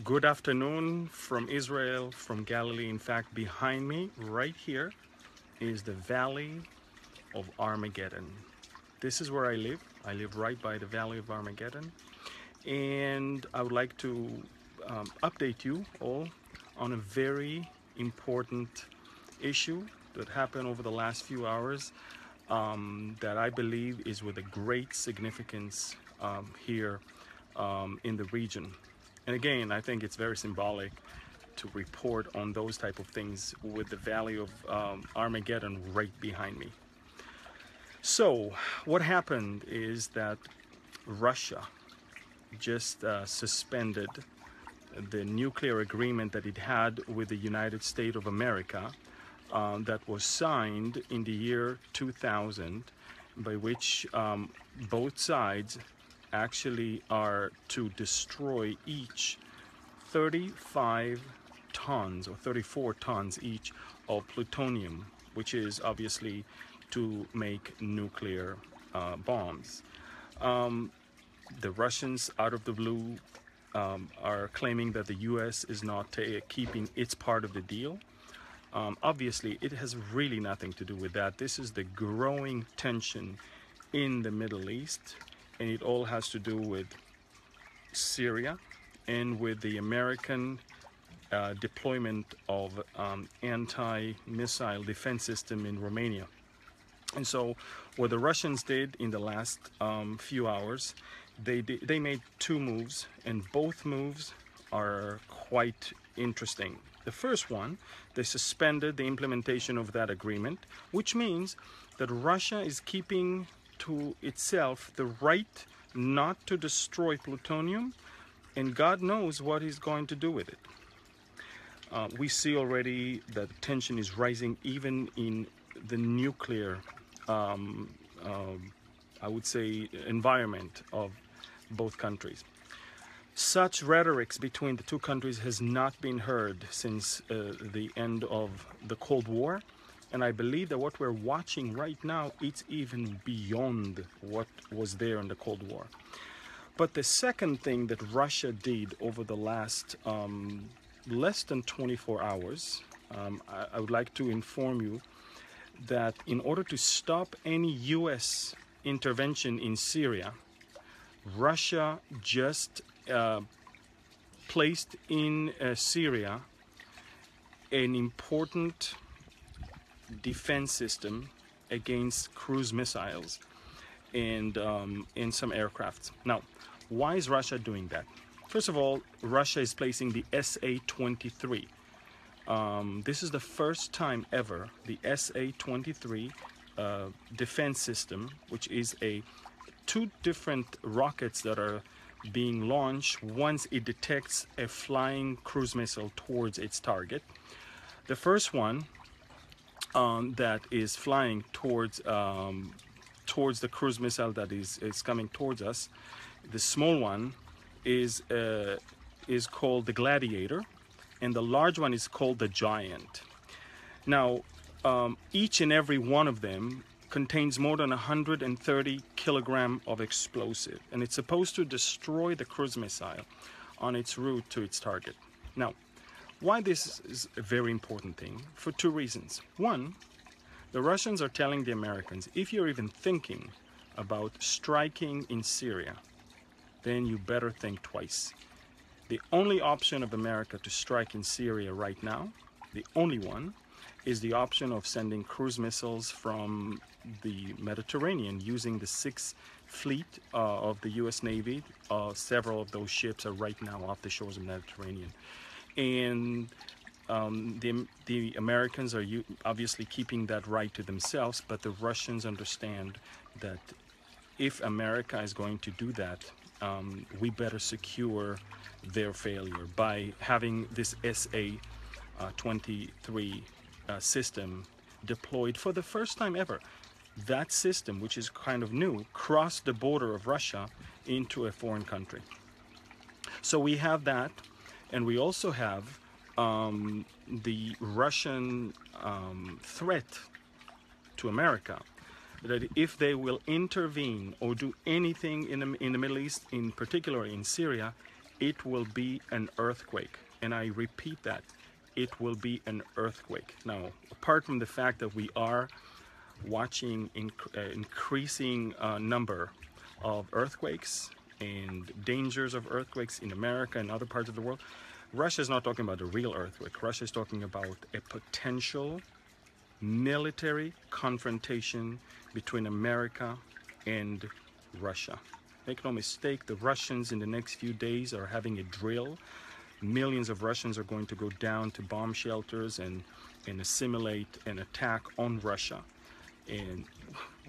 Good afternoon from Israel, from Galilee. In fact, behind me, right here, is the Valley of Armageddon. This is where I live. I live right by the Valley of Armageddon. And I would like to update you all on a very important issue that happened over the last few hours that I believe is with a great significance here in the region. And again, I think it's very symbolic to report on those type of things with the Valley of Armageddon right behind me. So what happened is that Russia just suspended the nuclear agreement that it had with the United States of America that was signed in the year 2000, by which both sides actually are to destroy each 35 tons or 34 tons each of plutonium, which is obviously to make nuclear bombs. The Russians, out of the blue, are claiming that the U.S. is not keeping its part of the deal. Obviously, it has really nothing to do with that. This is the growing tension in the Middle East, and it all has to do with Syria and with the American deployment of anti-missile defense system in Romania. And so what the Russians did in the last few hours, they made two moves, and both moves are quite interesting. The first one, they suspended the implementation of that agreement, which means that Russia is keeping to itself the right not to destroy plutonium, and God knows what he's going to do with it. We see already that tension is rising even in the nuclear, I would say, environment of both countries. Such rhetorics between the two countries has not been heard since the end of the Cold War. And I believe that what we're watching right now, it's even beyond what was there in the Cold War. But the second thing that Russia did over the last less than 24 hours, I would like to inform you that in order to stop any U.S. intervention in Syria, Russia just placed in Syria an important defense system against cruise missiles and in some aircrafts. Now, why is Russia doing that? First of all, Russia is placing the SA-23. This is the first time ever the SA-23 defense system, which is two different rockets that are being launched once it detects a flying cruise missile towards its target. The first one that is flying towards the cruise missile that is coming towards us, the small one is called the Gladiator, and the large one is called the Giant. Now, each and every one of them contains more than 130 kilograms of explosive, and it's supposed to destroy the cruise missile on its route to its target. Now, why this is a very important thing? For two reasons. One, the Russians are telling the Americans, if you're even thinking about striking in Syria, then you better think twice. The only option of America to strike in Syria right now, the only one, is the option of sending cruise missiles from the Mediterranean using the 6th Fleet of the U.S. Navy. Several of those ships are right now off the shores of the Mediterranean. And the Americans are obviously keeping that right to themselves, but the Russians understand that if America is going to do that, we better secure their failure by having this SA-23 system deployed for the first time ever. That system, which is kind of new, crossed the border of Russia into a foreign country. So we have that, and we also have the Russian threat to America that if they will intervene or do anything in the Middle East, in particular in Syria, it will be an earthquake. And I repeat that, it will be an earthquake. Now, apart from the fact that we are watching increasing number of earthquakes and dangers of earthquakes in America and other parts of the world, Russia is not talking about a real earthquake. Russia is talking about a potential military confrontation between America and Russia. Make no mistake, the Russians in the next few days are having a drill. Millions of Russians are going to go down to bomb shelters and assimilate an attack on Russia. And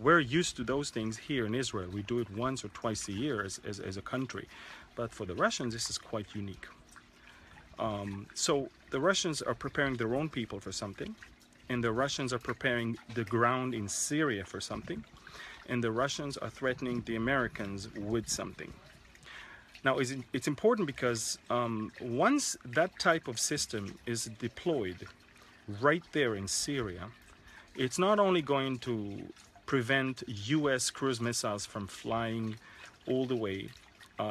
we're used to those things here in Israel. We do it once or twice a year as a country. But for the Russians, this is quite unique. So the Russians are preparing their own people for something. And the Russians are preparing the ground in Syria for something. And the Russians are threatening the Americans with something. Now, it's important because once that type of system is deployed right there in Syria, it's not only going to prevent U.S. cruise missiles from flying all the way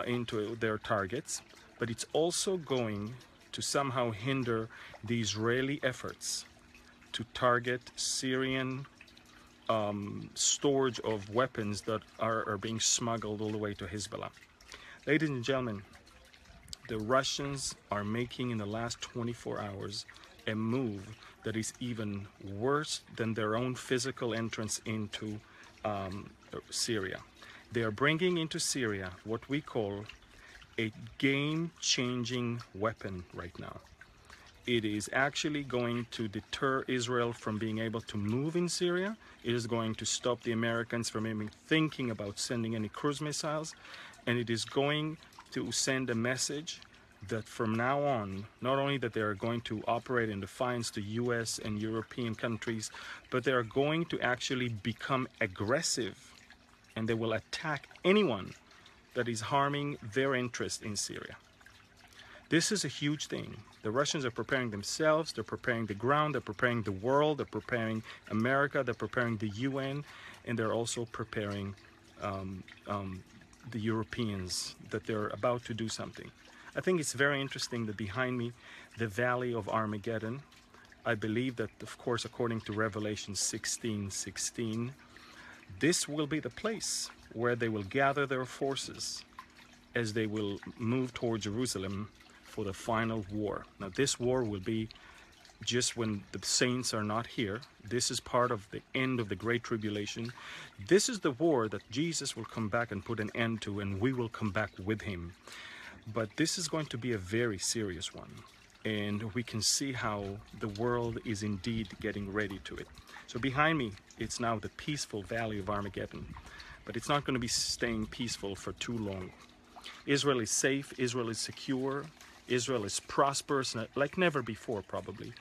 into their targets, but it's also going to somehow hinder the Israeli efforts to target Syrian storage of weapons that are being smuggled all the way to Hezbollah. Ladies and gentlemen, the Russians are making in the last 24 hours a move that is even worse than their own physical entrance into Syria. They are bringing into Syria what we call a game-changing weapon right now. It is actually going to deter Israel from being able to move in Syria. It is going to stop the Americans from even thinking about sending any cruise missiles. And it is going to send a message that from now on, not only that they are going to operate in defiance to US and European countries, but they are going to actually become aggressive, and they will attack anyone that is harming their interest in Syria. This is a huge thing. The Russians are preparing themselves, they're preparing the ground, they're preparing the world, they're preparing America, they're preparing the UN, and they're also preparing the Europeans, that they're about to do something. I think it's very interesting that behind me, the Valley of Armageddon, I believe that, of course, according to Revelation 16:16, this will be the place where they will gather their forces as they will move toward Jerusalem for the final war. Now, this war will be just when the saints are not here. This is part of the end of the Great Tribulation. This is the war that Jesus will come back and put an end to, and we will come back with him. But this is going to be a very serious one. And we can see how the world is indeed getting ready to it. So behind me, it's now the peaceful Valley of Armageddon. But it's not going to be staying peaceful for too long. Israel is safe, Israel is secure, Israel is prosperous like never before, probably.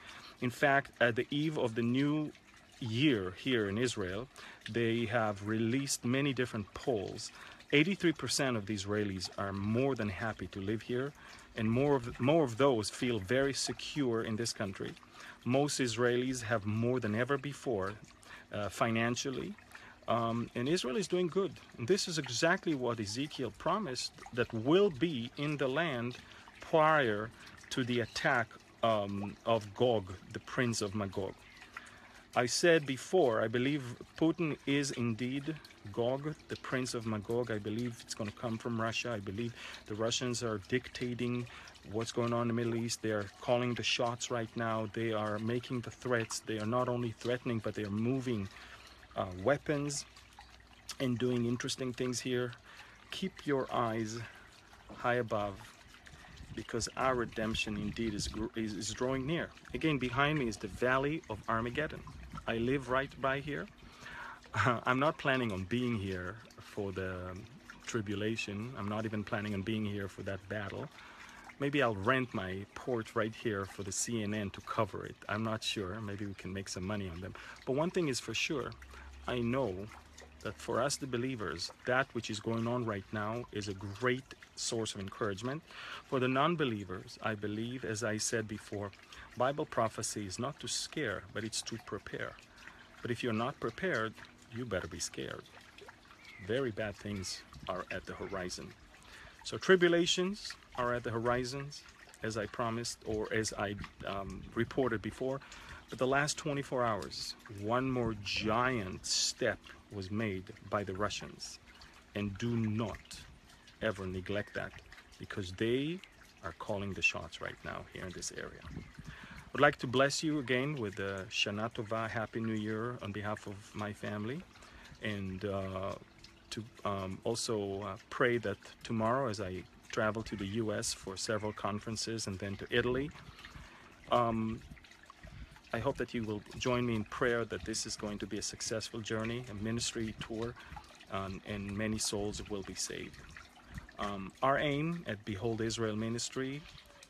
In fact, at the eve of the new year here in Israel, they have released many different polls. 83% of the Israelis are more than happy to live here, and more of those feel very secure in this country. Most Israelis have more than ever before financially, and Israel is doing good. And this is exactly what Ezekiel promised that will be in the land prior to the attack of Gog, the prince of Magog. I said before, I believe Putin is indeed Gog, the prince of Magog. I believe it's going to come from Russia. I believe the Russians are dictating what's going on in the Middle East. They are calling the shots right now. They are making the threats. They are not only threatening, but they are moving weapons and doing interesting things here. Keep your eyes high above, because our redemption indeed is drawing near. Again, behind me is the Valley of Armageddon. I live right by here. I'm not planning on being here for the tribulation. I'm not even planning on being here for that battle. Maybe I'll rent my porch right here for the CNN to cover it. I'm not sure. Maybe we can make some money on them. But one thing is for sure, I know that for us the believers, that which is going on right now is a great source of encouragement. For the non-believers, I believe, as I said before, Bible prophecy is not to scare, but it's to prepare. But if you're not prepared, you better be scared. Very bad things are at the horizon. So tribulations are at the horizons, as I promised, or as I reported before. But the last 24 hours, one more giant step was made by the Russians. And do not ever neglect that, because they are calling the shots right now here in this area. I would like to bless you again with the Shana Tova, Happy New Year, on behalf of my family. And to also pray that tomorrow, as I travel to the US for several conferences and then to Italy, I hope that you will join me in prayer that this is going to be a successful journey, a ministry tour, and many souls will be saved. Our aim at Behold Israel Ministry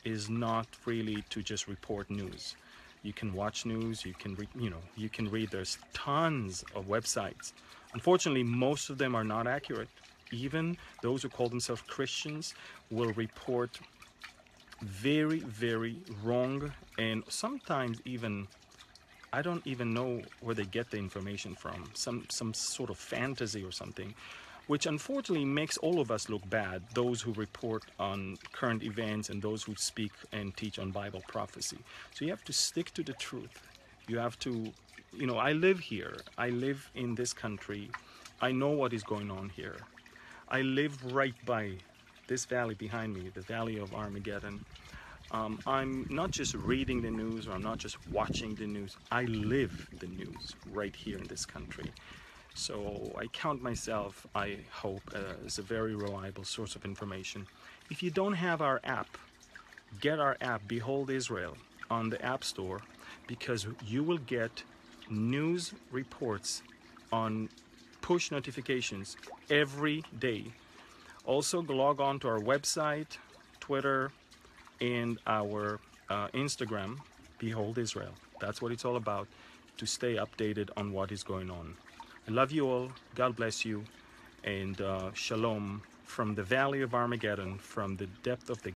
is not really to just report news. You can watch news, you can read. There's tons of websites. Unfortunately, most of them are not accurate. Even those who call themselves Christians will report very, very wrong, and sometimes even, I don't even know where they get the information from, some sort of fantasy or something, which unfortunately makes all of us look bad, those who report on current events and those who speak and teach on Bible prophecy. So you have to stick to the truth. You have to, I live here. I live in this country. I know what is going on here. I live right by this valley behind me, the Valley of Armageddon. I'm not just reading the news, or I'm not just watching the news. I live the news right here in this country. So I count myself, I hope, as a very reliable source of information. If you don't have our app, get our app, Behold Israel, on the App Store, because you will get news reports on push notifications every day. Also, log on to our website, Twitter, and our Instagram, Behold Israel. That's what it's all about, to stay updated on what is going on. I love you all. God bless you. And shalom from the Valley of Armageddon, from the depth of the